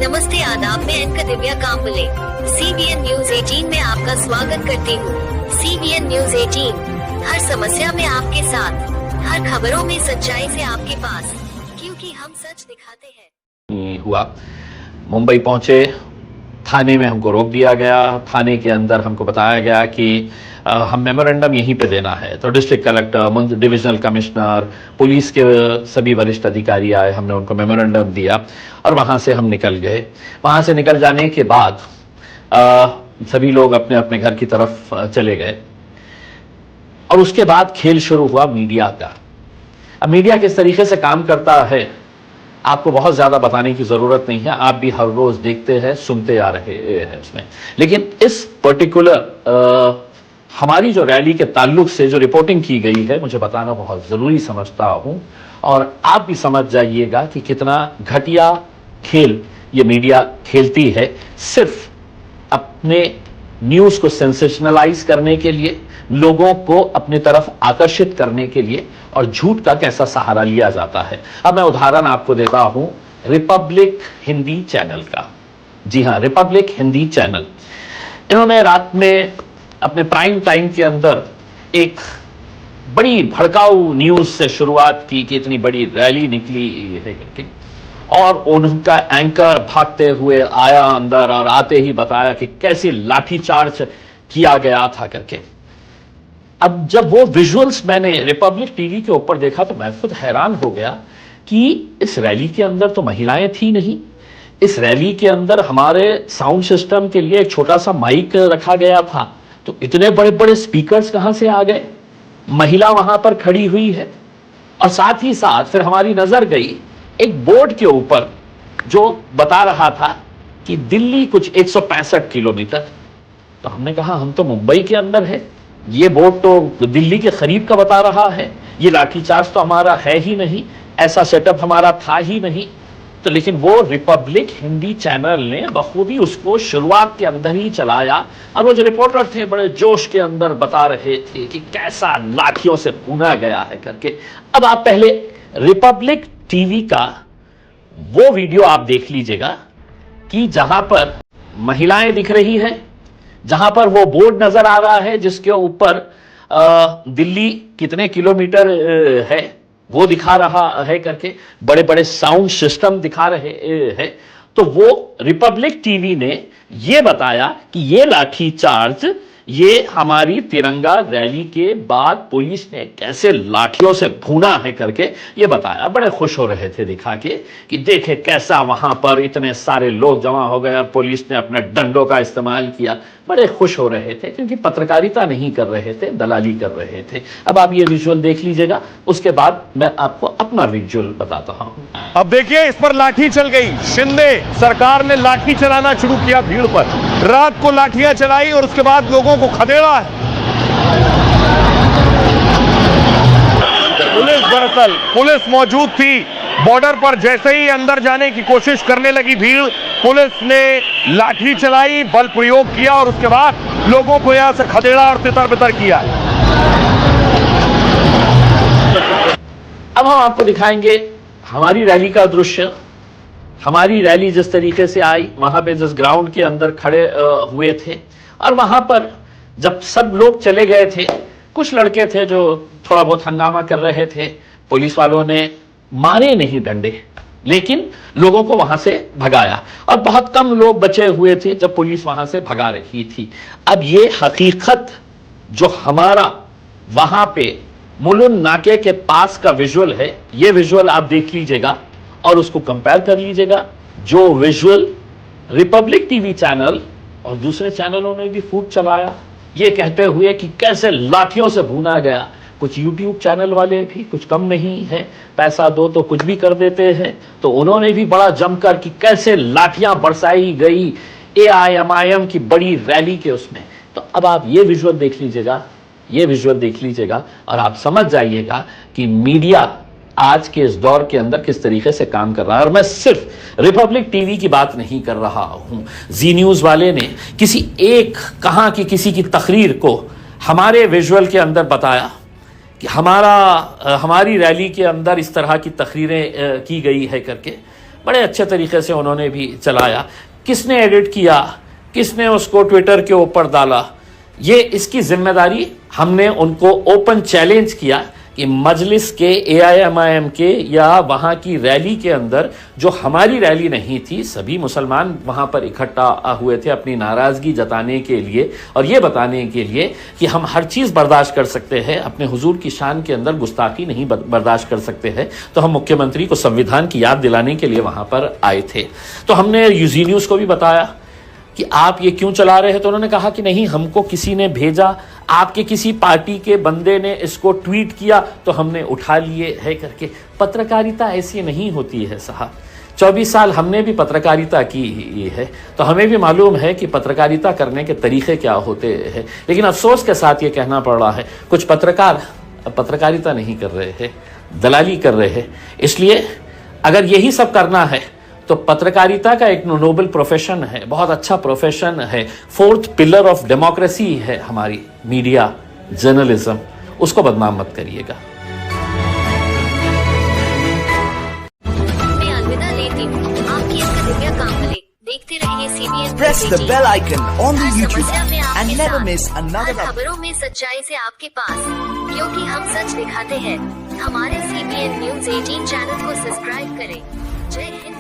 नमस्ते आदाब, मैं anchor Divya Kamble CBN news 18 में आपका स्वागत करती हूँ। CBN न्यूज 18 हर समस्या में आपके साथ, हर खबरों में सच्चाई से आपके पास, क्योंकि हम सच दिखाते हैं। हुआ मुंबई पहुंचे, थाने में हमको रोक दिया गया। थाने के अंदर हमको बताया गया कि हम मेमोरेंडम यहीं पे देना है। तो district collector, divisional commissioner, police के सभी वरिष्ठ अधिकारी आए, हमने उनको मेमोरेंडम दिया और वहां से हम निकल गए। वहां से निकल जाने के बाद सभी लोग अपने अपने घर की तरफ चले गए और उसके बाद खेल शुरू हुआ मीडिया का। अब मीडिया किस तरीके से काम करता है आपको बहुत ज्यादा बताने की जरूरत नहीं है, आप भी हर रोज देखते हैं, सुनते आ रहे हैं उसमें। लेकिन इस पर्टिकुलर हमारी जो रैली के ताल्लुक से जो रिपोर्टिंग की गई है, मुझे बताना बहुत जरूरी समझता हूं और आप भी समझ जाइएगा कि कितना घटिया खेल ये मीडिया खेलती है, सिर्फ अपने न्यूज को सेंसेशनलाइज करने के लिए, लोगों को अपनी तरफ आकर्षित करने के लिए, और झूठ का कैसा सहारा लिया जाता है। अब मैं उदाहरण आपको देता हूं रिपब्लिक हिंदी चैनल का। जी हां, रिपब्लिक हिंदी चैनल, इन्होंने रात में अपने प्राइम टाइम के अंदर एक बड़ी भड़काऊ न्यूज से शुरुआत की कि इतनी बड़ी रैली निकली है करके, और उनका एंकर भागते हुए आया अंदर और आते ही बताया कि कैसे लाठीचार्ज किया गया था करके। अब जब वो विजुअल्स मैंने रिपब्लिक टीवी के ऊपर देखा तो मैं खुद हैरान हो गया कि इस रैली के अंदर तो महिलाएं थी नहीं। इस रैली के अंदर हमारे साउंड सिस्टम के लिए एक छोटा सा माइक रखा गया था, तो इतने बड़े बड़े स्पीकर्स कहां से आ गए? महिला वहां पर खड़ी हुई है और साथ ही साथ फिर हमारी नजर गई एक बोर्ड के ऊपर जो बता रहा था कि दिल्ली कुछ 165 किलोमीटर। तो हमने कहा हम तो मुंबई के अंदर है, ये बोर्ड तो दिल्ली के करीब का बता रहा है, ये लाठीचार्ज तो हमारा है ही नहीं, ऐसा सेटअप हमारा था ही नहीं। तो लेकिन वो रिपब्लिक हिंदी चैनल ने बखूबी उसको शुरुआत के अंदर ही चलाया और वो जो रिपोर्टर थे बड़े जोश के अंदर बता रहे थे कि कैसा लाठियों से भूना गया है करके। अब आप पहले रिपब्लिक टीवी का वो वीडियो आप देख लीजिएगा कि जहां पर महिलाएं दिख रही हैं, जहां पर वो बोर्ड नजर आ रहा है जिसके ऊपर दिल्ली कितने किलोमीटर है वो दिखा रहा है करके, बड़े बड़े साउंड सिस्टम दिखा रहे हैं। तो वो रिपब्लिक टीवी ने ये बताया कि ये लाठीचार्ज ये हमारी तिरंगा रैली के बाद पुलिस ने कैसे लाठियों से भूना है करके ये बताया। बड़े खुश हो रहे थे दिखा के कि देखे कैसा वहां पर इतने सारे लोग जमा हो गए और पुलिस ने अपने डंडों का इस्तेमाल किया। बड़े खुश हो रहे थे क्योंकि पत्रकारिता नहीं कर रहे थे, दलाली कर रहे थे। अब आप ये विजुअल देख लीजिएगा, उसके बाद मैं आपको अपना विजुअल बताता हूं। अब देखिए, इस पर लाठी चल गई। शिंदे सरकार ने लाठी चलाना शुरू किया भीड़ पर, रात को लाठियां चलाई और उसके बाद लोगों को खदेड़ा है। पुलिस मौजूद थी बॉर्डर पर। जैसे ही अंदर जाने की कोशिश करने लगी भीड़, पुलिस ने लाठी चलाई, बल प्रयोग किया और उसके बाद लोगों को यहां से खदेड़ा और तितर बितर किया। अब हम आपको दिखाएंगे हमारी रैली का दृश्य। हमारी रैली जिस तरीके से आई, वहां पे जिस ग्राउंड के अंदर खड़े हुए थे, और वहां पर जब सब लोग चले गए थे, कुछ लड़के थे जो थोड़ा बहुत हंगामा कर रहे थे। पुलिस वालों ने मारे नहीं डंडे, लेकिन लोगों को वहां से भगाया और बहुत कम लोग बचे हुए थे जब पुलिस वहां से भगा रही थी। अब ये हकीकत जो हमारा वहां पे मुलुंड नाके के पास का विजुअल है, ये विजुअल आप देख लीजिएगा और उसको कंपेयर कर लीजिएगा जो विजुअल रिपब्लिक टीवी चैनल और दूसरे चैनलों ने भी खूब चलाया, ये कहते हुए कि कैसे लाठियों से भूना गया। कुछ यूट्यूब चैनल वाले भी कुछ कम नहीं है, पैसा दो तो कुछ भी कर देते हैं, तो उन्होंने भी बड़ा जमकर कि कैसे लाठियां बरसाई गई AIMIM की बड़ी रैली के उसमें। तो अब आप ये विजुअल देख लीजिएगा, ये विजुअल देख लीजिएगा और आप समझ जाइएगा कि मीडिया आज के इस दौर के अंदर किस तरीके से काम कर रहा है। और मैं सिर्फ रिपब्लिक टीवी की बात नहीं कर रहा हूं, जी न्यूज वाले ने किसी एक कहां की किसी की तकरीर को हमारे विजुअल के अंदर बताया कि हमारी रैली के अंदर इस तरह की तकरीरें की गई है करके। बड़े अच्छे तरीके से उन्होंने भी चलाया। किसने एडिट किया, किसने उसको ट्विटर के ऊपर डाला, ये इसकी जिम्मेदारी हमने उनको ओपन चैलेंज किया कि मजलिस के AIMIM के या वहां की रैली के अंदर, जो हमारी रैली नहीं थी, सभी मुसलमान वहां पर इकट्ठा हुए थे अपनी नाराजगी जताने के लिए और ये बताने के लिए कि हम हर चीज बर्दाश्त कर सकते हैं, अपने हुजूर की शान के अंदर गुस्ताखी नहीं बर्दाश्त कर सकते हैं। तो हम मुख्यमंत्री को संविधान की याद दिलाने के लिए वहां पर आए थे। तो हमने यूजी न्यूज को भी बताया कि आप ये क्यों चला रहे हैं, तो उन्होंने कहा कि नहीं, हमको किसी ने भेजा, आपके किसी पार्टी के बंदे ने इसको ट्वीट किया तो हमने उठा लिए है करके। पत्रकारिता ऐसी नहीं होती है साहब। 24 साल हमने भी पत्रकारिता की है, तो हमें भी मालूम है कि पत्रकारिता करने के तरीके क्या होते हैं। लेकिन अफसोस के साथ ये कहना पड़ रहा है, कुछ पत्रकार पत्रकारिता नहीं कर रहे हैं, दलाली कर रहे हैं। इसलिए अगर यही सब करना है तो पत्रकारिता का एक नोबल प्रोफेशन है, बहुत अच्छा प्रोफेशन है, 4th पिलर ऑफ डेमोक्रेसी है हमारी मीडिया, जर्नलिज्म, उसको बदनाम मत करिएगा। मैं अलविदा लेती हूँ। आपकी इसका दिव्या कांबले। देखते रहिए CBN Press the bell icon on the her YouTube समस्या में app आपके and never साथ, miss another हर खबरों में सच्चाई से आपके पास, क्योंकि हम सच दिखाते हैं। हमारे CBN News 18 चैनल को सब्सक्राइब करें। जय हिंद।